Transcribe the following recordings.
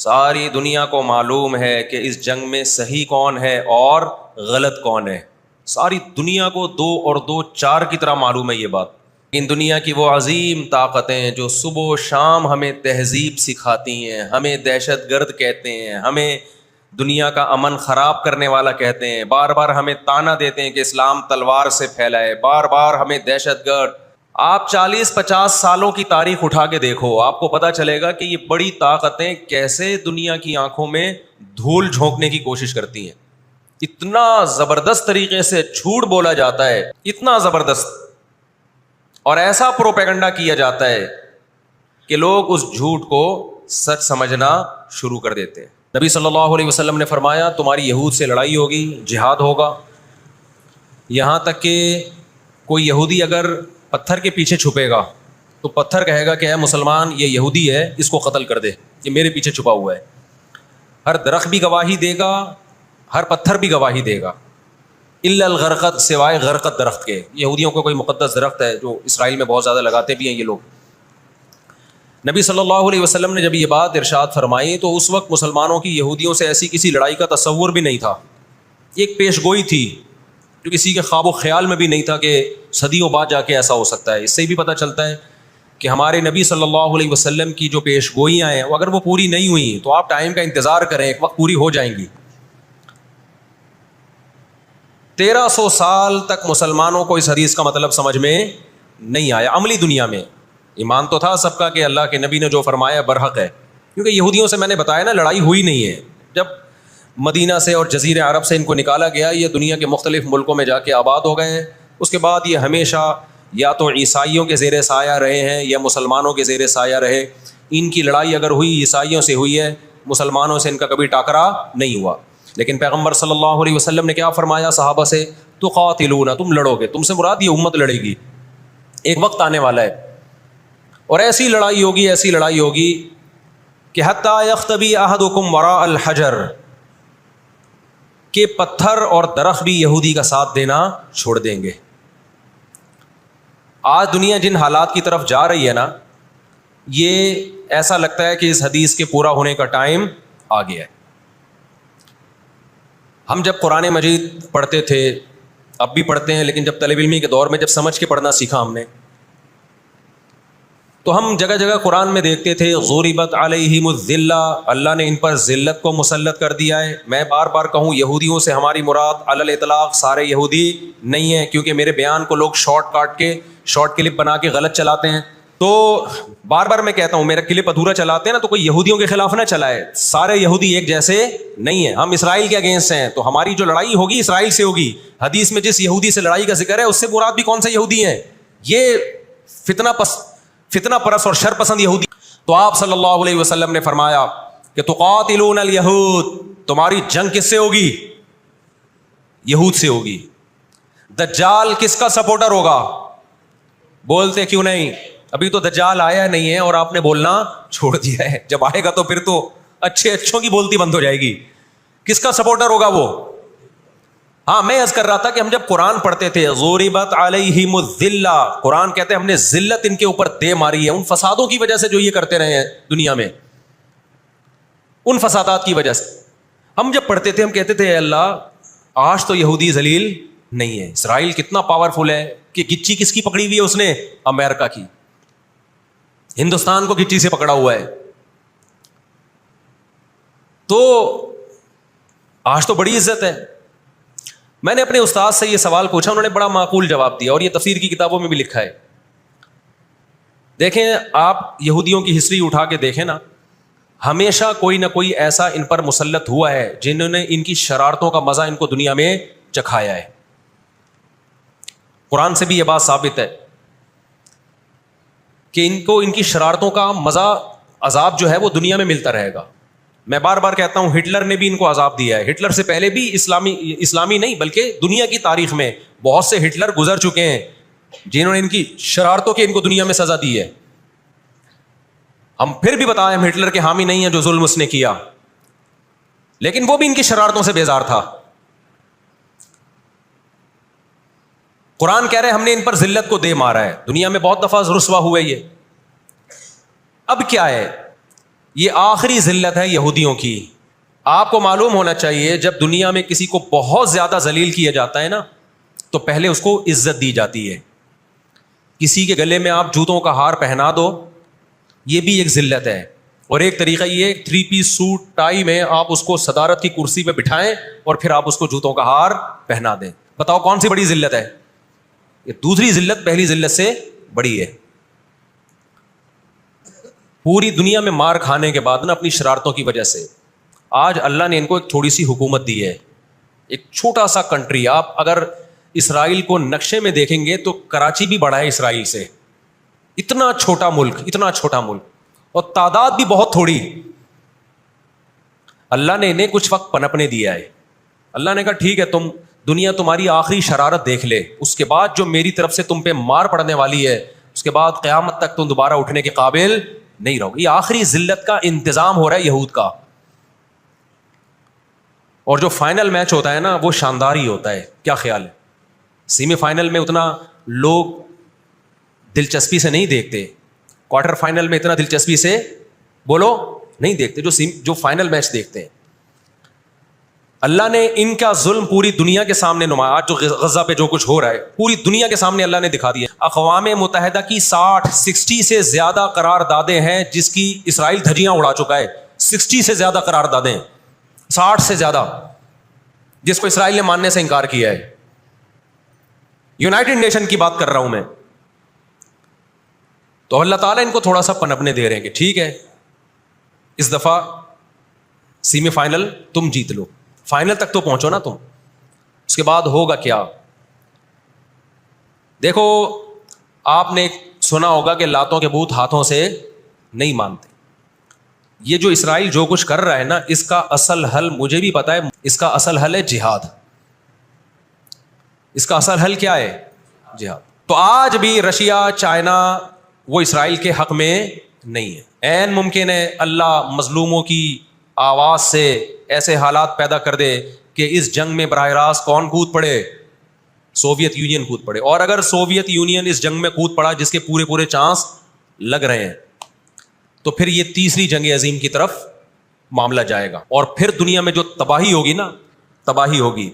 ساری دنیا کو معلوم ہے کہ اس جنگ میں صحیح کون ہے اور غلط کون ہے. ساری دنیا کو 2 اور 2 4 کی طرح معلوم ہے یہ بات. ان دنیا کی وہ عظیم طاقتیں جو صبح و شام ہمیں تہذیب سکھاتی ہیں, ہمیں دہشت گرد کہتے ہیں, ہمیں دنیا کا امن خراب کرنے والا کہتے ہیں, بار بار ہمیں تانا دیتے ہیں کہ اسلام تلوار سے پھیلا ہے, بار بار ہمیں دہشت گرد. آپ 40-50 سالوں کی تاریخ اٹھا کے دیکھو, آپ کو پتہ چلے گا کہ یہ بڑی طاقتیں کیسے دنیا کی آنکھوں میں دھول جھونکنے کی کوشش کرتی ہیں. اتنا زبردست طریقے سے جھوٹ بولا جاتا ہے, اتنا زبردست, اور ایسا پروپیگنڈا کیا جاتا ہے کہ لوگ اس جھوٹ کو سچ سمجھنا شروع کر دیتے ہیں. نبی صلی اللہ علیہ وسلم نے فرمایا تمہاری یہود سے لڑائی ہوگی, جہاد ہوگا. یہاں تک کہ کوئی یہودی اگر پتھر کے پیچھے چھپے گا تو پتھر کہے گا کہ اے مسلمان یہ یہودی ہے, اس کو قتل کر دے, یہ میرے پیچھے چھپا ہوا ہے. ہر درخت بھی گواہی دے گا, ہر پتھر بھی گواہی دے گا, الا الغرقد, سوائے غرقد درخت کے. یہودیوں کو کوئی مقدس درخت ہے جو اسرائیل میں بہت زیادہ لگاتے بھی ہیں یہ لوگ. نبی صلی اللہ علیہ وسلم نے جب یہ بات ارشاد فرمائی تو اس وقت مسلمانوں کی یہودیوں سے ایسی کسی لڑائی کا تصور بھی نہیں تھا. ایک پیش گوئی تھی جو کسی کے خواب و خیال میں بھی نہیں تھا کہ صدیوں بعد جا کے ایسا ہو سکتا ہے. اس سے بھی پتہ چلتا ہے کہ ہمارے نبی صلی اللہ علیہ وسلم کی جو پیش گوئیاں ہیں اگر وہ پوری نہیں ہوئی تو آپ ٹائم کا انتظار کریں, ایک وقت پوری ہو جائیں گی. 1300 سال تک مسلمانوں کو اس حدیث کا مطلب سمجھ میں نہیں آیا. عملی دنیا میں ایمان تو تھا سب کا کہ اللہ کے نبی نے جو فرمایا برحق ہے, کیونکہ یہودیوں سے میں نے بتایا نا لڑائی ہوئی نہیں ہے. جب مدینہ سے اور جزیرہ عرب سے ان کو نکالا گیا, یہ دنیا کے مختلف ملکوں میں جا کے آباد ہو گئے ہیں. اس کے بعد یہ ہمیشہ یا تو عیسائیوں کے زیر سایہ رہے ہیں یا مسلمانوں کے زیر سایہ رہے. ان کی لڑائی اگر ہوئی عیسائیوں سے ہوئی ہے, مسلمانوں سے ان کا کبھی ٹاکرا نہیں ہوا. لیکن پیغمبر صلی اللہ علیہ وسلم نے کیا فرمایا صحابہ سے, تقاتلون, تم لڑو گے. تم سے مراد یہ امت لڑے گی, ایک وقت آنے والا ہے اور ایسی لڑائی ہوگی, ایسی لڑائی ہوگی کہ حتی یختبی احدکم وراء الحجر, کہ پتھر اور درخت بھی یہودی کا ساتھ دینا چھوڑ دیں گے. آج دنیا جن حالات کی طرف جا رہی ہے نا, یہ ایسا لگتا ہے کہ اس حدیث کے پورا ہونے کا ٹائم آ گیا ہے. ہم جب قرآن مجید پڑھتے تھے, اب بھی پڑھتے ہیں, لیکن جب طالب علمی کے دور میں جب سمجھ کے پڑھنا سیکھا ہم نے, تو ہم جگہ جگہ قرآن میں دیکھتے تھے ضربت علیہم الذلہ, اللہ نے ان پر ذلت کو مسلط کر دیا ہے. میں بار بار کہوں یہودیوں سے ہماری مراد علی الاطلاق سارے یہودی نہیں ہیں, کیونکہ میرے بیان کو لوگ شارٹ کلپ بنا کے غلط چلاتے ہیں. تو بار بار میں کہتا ہوں میرا کلپ ادھورا چلاتے ہیں نا تو کوئی یہودیوں کے خلاف نہ چلائے, سارے یہودی ایک جیسے نہیں ہیں. ہم اسرائیل کے اگینسٹ ہیں, تو ہماری جو لڑائی ہوگی اسرائیل سے ہوگی. حدیث میں جس یہودی سے لڑائی کا ذکر ہے اس سے مراد بھی کون سے یہودی ہیں؟ یہ فتنہ پرست اور شر پسند یہودی. تو آپ صلی اللہ علیہ وسلم نے فرمایا کہ تقاتلون الیہود, تمہاری جنگ کس سے ہوگی؟ یہود سے ہوگی. دجال کس کا سپورٹر ہوگا؟ بولتے کیوں نہیں؟ ابھی تو دجال آیا نہیں ہے اور آپ نے بولنا چھوڑ دیا ہے. جب آئے گا تو پھر تو اچھوں کی بولتی بند ہو جائے گی. کس کا سپورٹر ہوگا وہ؟ ہاں, میں عرض کر رہا تھا کہ ہم جب قرآن پڑھتے تھے ضربت علیہم الذلہ, قرآن کہتے ہیں ہم نے ذلت ان کے اوپر دے ماری ہے ان فسادوں کی وجہ سے جو یہ کرتے رہے ہیں دنیا میں, ان فسادات کی وجہ سے. ہم جب پڑھتے تھے ہم کہتے تھے اے اللہ آج تو یہودی ذلیل نہیں ہے. اسرائیل کتنا پاورفل ہے کہ گچی کس کی پکڑی ہوئی ہے اس نے؟ امریکہ کی. ہندوستان کو گچی سے پکڑا ہوا ہے. تو آج تو بڑی عزت ہے. میں نے اپنے استاد سے یہ سوال پوچھا, انہوں نے بڑا معقول جواب دیا اور یہ تفسیر کی کتابوں میں بھی لکھا ہے. دیکھیں آپ یہودیوں کی ہسٹری اٹھا کے دیکھیں نا, ہمیشہ کوئی نہ کوئی ایسا ان پر مسلط ہوا ہے جنہوں نے ان کی شرارتوں کا مزہ ان کو دنیا میں چکھایا ہے. قرآن سے بھی یہ بات ثابت ہے کہ ان کو ان کی شرارتوں کا مزہ, عذاب جو ہے وہ دنیا میں ملتا رہے گا. میں بار بار کہتا ہوں ہٹلر نے بھی ان کو عذاب دیا ہے. ہٹلر سے پہلے بھی اسلامی نہیں بلکہ دنیا کی تاریخ میں بہت سے ہٹلر گزر چکے ہیں جنہوں نے ان کی شرارتوں کے ان کو دنیا میں سزا دی ہے. ہم پھر بھی بتائیں ہم ہٹلر کے حامی نہیں ہیں جو ظلم اس نے کیا, لیکن وہ بھی ان کی شرارتوں سے بیزار تھا. قرآن کہہ رہے ہم نے ان پر ذلت کو دے مارا ہے. دنیا میں بہت دفعہ رسوا ہوئے یہ. اب کیا ہے یہ آخری ذلت ہے یہودیوں کی. آپ کو معلوم ہونا چاہیے جب دنیا میں کسی کو بہت زیادہ ذلیل کیا جاتا ہے نا تو پہلے اس کو عزت دی جاتی ہے. کسی کے گلے میں آپ جوتوں کا ہار پہنا دو, یہ بھی ایک ذلت ہے. اور ایک طریقہ یہ 3 پیس سوٹ ٹائی میں آپ اس کو صدارت کی کرسی پہ بٹھائیں اور پھر آپ اس کو جوتوں کا ہار پہنا دیں. بتاؤ کون سی بڑی ذلت ہے؟ یہ دوسری ذلت پہلی ذلت سے بڑی ہے. پوری دنیا میں مار کھانے کے بعد نا اپنی شرارتوں کی وجہ سے آج اللہ نے ان کو ایک تھوڑی سی حکومت دی ہے, ایک چھوٹا سا کنٹری. آپ اگر اسرائیل کو نقشے میں دیکھیں گے تو کراچی بھی بڑا ہے اسرائیل سے. اتنا چھوٹا ملک, اتنا چھوٹا ملک, اور تعداد بھی بہت تھوڑی. اللہ نے انہیں کچھ وقت پنپنے دیا ہے. اللہ نے کہا ٹھیک ہے, تم دنیا تمہاری آخری شرارت دیکھ لے, اس کے بعد جو میری طرف سے تم پہ مار پڑنے والی ہے اس کے بعد قیامت تک تم دوبارہ اٹھنے کے قابل نہیں رہو. یہ آخری ذلت کا انتظام ہو رہا ہے یہود کا. اور جو فائنل میچ ہوتا ہے نا وہ شاندار ہی ہوتا ہے. کیا خیال ہے؟ سیمی فائنل میں اتنا لوگ دلچسپی سے نہیں دیکھتے, کوارٹر فائنل میں اتنا دلچسپی سے بولو نہیں دیکھتے جو فائنل میچ دیکھتے ہیں. اللہ نے ان کا ظلم پوری دنیا کے سامنے نمایا. آج جو غزہ پہ جو کچھ ہو رہا ہے پوری دنیا کے سامنے اللہ نے دکھا دیا. اقوام متحدہ کی 60 سے زیادہ قراردادیں ہیں جس کی اسرائیل دھجیاں اڑا چکا ہے. 60 سے زیادہ قراردادیں, 60 سے زیادہ, جس کو اسرائیل نے ماننے سے انکار کیا ہے. یونائٹڈ نیشن کی بات کر رہا ہوں میں. تو اللہ تعالیٰ ان کو تھوڑا سا پنپنے دے رہے ہیں کہ ٹھیک ہے اس دفعہ سیمی فائنل تم جیت لو, فائنل تک تو پہنچو نا تم, اس کے بعد ہوگا کیا. دیکھو آپ نے سنا ہوگا کہ لاتوں کے بت ہاتھوں سے نہیں مانتے. یہ جو اسرائیل جو کچھ کر رہا ہے نا اس کا اصل حل مجھے بھی پتا ہے. اس کا اصل حل ہے جہاد. اس کا اصل حل کیا ہے؟ جہاد. تو آج بھی رشیا, چائنا وہ اسرائیل کے حق میں نہیں ہے. عین ممکن ہے اللہ مظلوموں کی آواز سے ایسے حالات پیدا کر دے کہ اس جنگ میں براہ راست کون کود پڑے؟ سوویت یونین کود پڑے. اور اگر سوویت یونین اس جنگ میں کود پڑا جس کے پورے چانس لگ رہے ہیں تو پھر یہ تیسری جنگ عظیم کی طرف معاملہ جائے گا. اور پھر دنیا میں جو تباہی ہوگی نا, تباہی ہوگی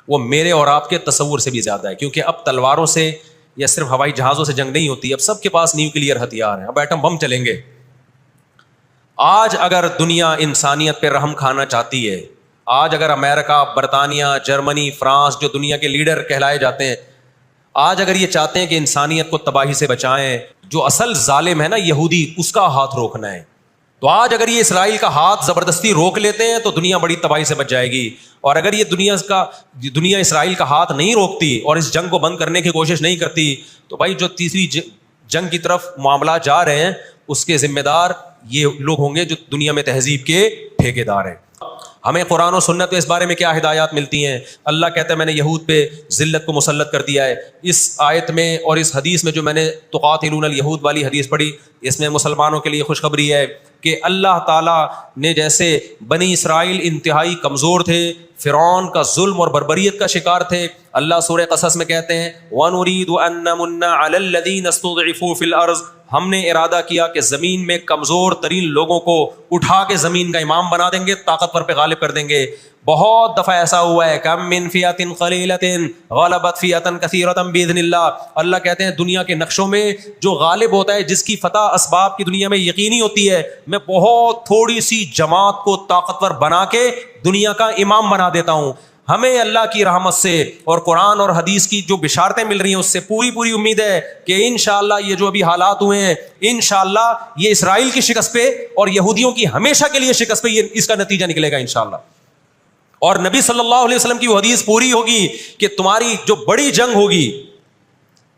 وہ میرے اور آپ کے تصور سے بھی زیادہ ہے. کیونکہ اب تلواروں سے یا صرف ہوائی جہازوں سے جنگ نہیں ہوتی, اب سب کے پاس نیوکلیئر ہتھیار ہیں, اب ایٹم بم چلیں گے. آج اگر دنیا انسانیت پہ رحم کھانا چاہتی ہے, آج اگر امریکہ, برطانیہ, جرمنی, فرانس جو دنیا کے لیڈر کہلائے جاتے ہیں, آج اگر یہ چاہتے ہیں کہ انسانیت کو تباہی سے بچائیں, جو اصل ظالم ہے نا یہودی, اس کا ہاتھ روکنا ہے, تو آج اگر یہ اسرائیل کا ہاتھ زبردستی روک لیتے ہیں تو دنیا بڑی تباہی سے بچ جائے گی. اور اگر یہ دنیا اسرائیل کا ہاتھ نہیں روکتی اور اس جنگ کو بند کرنے کی کوشش نہیں کرتی تو بھائی جو تیسری جنگ کی طرف معاملات جا رہے ہیں اس کے ذمہ دار یہ لوگ ہوں گے جو دنیا میں تہذیب کے ٹھیکیدار ہیں. ہمیں قرآن و سنت میں اس بارے میں کیا ہدایات ملتی ہیں؟ اللہ کہتا ہے میں نے یہود پہ ذلت کو مسلط کر دیا ہے. اس آیت میں اور اس حدیث میں جو میں نے تقاتلون الیہود والی حدیث پڑھی, اس میں مسلمانوں کے لیے خوشخبری ہے کہ اللہ تعالیٰ نے جیسے بنی اسرائیل انتہائی کمزور تھے, فرعون کا ظلم اور بربریت کا شکار تھے, اللہ سورہ قصص میں کہتے ہیں وَنُرِيدُ أَن نَّمُنَّ عَلَى الَّذِينَ اسْتُضْعِفُوا فِي الْأَرْضِ, ہم نے ارادہ کیا کہ زمین میں کمزور ترین لوگوں کو اٹھا کے زمین کا امام بنا دیں گے, طاقتور پہ غالب کر دیں گے. بہت دفعہ ایسا ہوا ہے, کم من فئۃ قلیلۃ غلبت فئۃ کثیرۃ باذن اللہ. اللہ کہتے ہیں دنیا کے نقشوں میں جو غالب ہوتا ہے, جس کی فتح اسباب کی دنیا میں یقینی ہوتی ہے, میں بہت تھوڑی سی جماعت کو طاقتور بنا کے دنیا کا امام بنا دیتا ہوں. ہمیں اللہ کی رحمت سے اور قرآن اور حدیث کی جو بشارتیں مل رہی ہیں اس سے پوری امید ہے کہ انشاءاللہ یہ جو ابھی حالات ہوئے ہیں انشاءاللہ یہ اسرائیل کی شکست پہ اور یہودیوں کی ہمیشہ کے لیے شکست پہ اس کا نتیجہ نکلے گا انشاءاللہ. اور نبی صلی اللہ علیہ وسلم کی وہ حدیث پوری ہوگی کہ تمہاری جو بڑی جنگ ہوگی,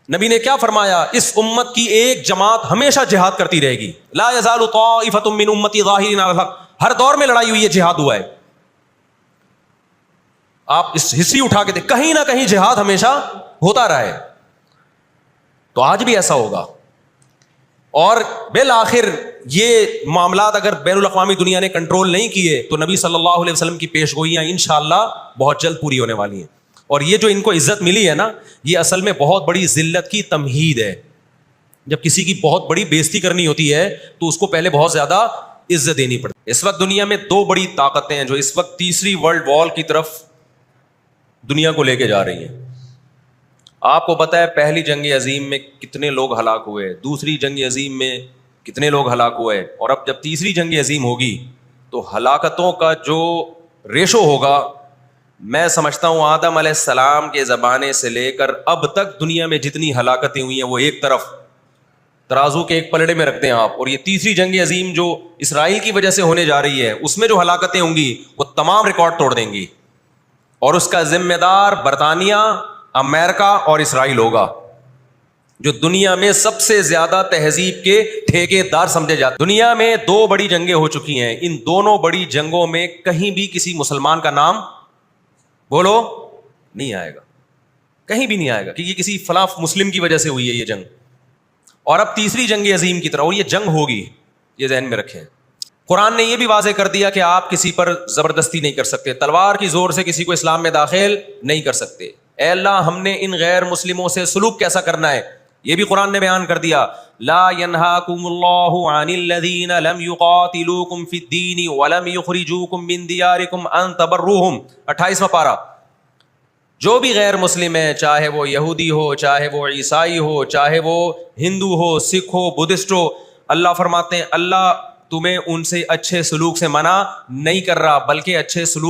نبی نے کیا فرمایا, اس امت کی ایک جماعت ہمیشہ جہاد کرتی رہے گی. لا یزال طائفۃ من امتی ظاہرین علی الحق, ہر دور میں لڑائی ہوئی ہے, جہاد ہوا ہے. آپ اس ہسٹری اٹھا کے دیکھ, کہیں نہ کہیں جہاد ہمیشہ ہوتا رہا ہے. تو آج بھی ایسا ہوگا. اور بالآخر یہ معاملات اگر بین الاقوامی دنیا نے کنٹرول نہیں کیے تو نبی صلی اللہ علیہ وسلم کی پیش گوئیاں انشاءاللہ بہت جلد پوری ہونے والی ہیں. اور یہ جو ان کو عزت ملی ہے نا, یہ اصل میں بہت بڑی ذلت کی تمہید ہے. جب کسی کی بہت بڑی بےزتی کرنی ہوتی ہے تو اس کو پہلے بہت زیادہ عزت دینی پڑتی ہے۔ اس وقت دنیا میں دو بڑی طاقتیں ہیں جو اس وقت تیسری ورلڈ وار کی طرف دنیا کو لے کے جا رہی ہیں۔ آپ کو پتہ ہے پہلی جنگ عظیم میں کتنے لوگ ہلاک ہوئے، دوسری جنگ عظیم میں کتنے لوگ ہلاک ہوئے، اور اب جب تیسری جنگ عظیم ہوگی تو ہلاکتوں کا جو ریشو ہوگا، میں سمجھتا ہوں آدم علیہ السلام کے زمانے سے لے کر اب تک دنیا میں جتنی ہلاکتیں ہوئی ہیں وہ ایک طرف ترازو کے ایک پلڑے میں رکھ دیں آپ، اور یہ تیسری جنگ عظیم جو اسرائیل کی وجہ سے ہونے جا رہی ہے اس میں جو ہلاکتیں ہوں گی وہ تمام ریکارڈ توڑ دیں گی، اور اس کا ذمہ دار برطانیہ، امریکہ اور اسرائیل ہوگا، جو دنیا میں سب سے زیادہ تہذیب کے ٹھیکے دار سمجھے جاتے۔ دنیا میں دو بڑی جنگیں ہو چکی ہیں، ان دونوں بڑی جنگوں میں کہیں بھی کسی مسلمان کا نام بولو نہیں آئے گا، کہیں بھی نہیں آئے گا، کیونکہ کسی فلاں مسلم کی وجہ سے ہوئی ہے یہ جنگ، اور اب تیسری جنگ عظیم کی طرح، اور یہ جنگ ہوگی، یہ ذہن میں رکھیں۔ قرآن نے یہ بھی واضح کر دیا کہ آپ کسی پر زبردستی نہیں کر سکتے، تلوار کی زور سے کسی کو اسلام میں داخل نہیں کر سکتے۔ اے اللہ ہم نے ان غیر مسلموں سے سلوک کیسا کرنا ہے یہ بھی قرآن نے بیان کر دیا۔ لا ينهاكم الله عن الذين لم يقاتلوكم في الدين ولم يخرجوكم من دياركم ان تبروهم، 28واں پارہ۔ جو بھی غیر مسلم ہے، چاہے وہ یہودی ہو، چاہے وہ عیسائی ہو، چاہے وہ ہندو ہو، سکھ ہو، بدھسٹ ہو، اللہ فرماتے ہیں اللہ تمہیں ان سے اچھے سلوک سے منع نہیں کر رہا، بلکہ اچھے سلوک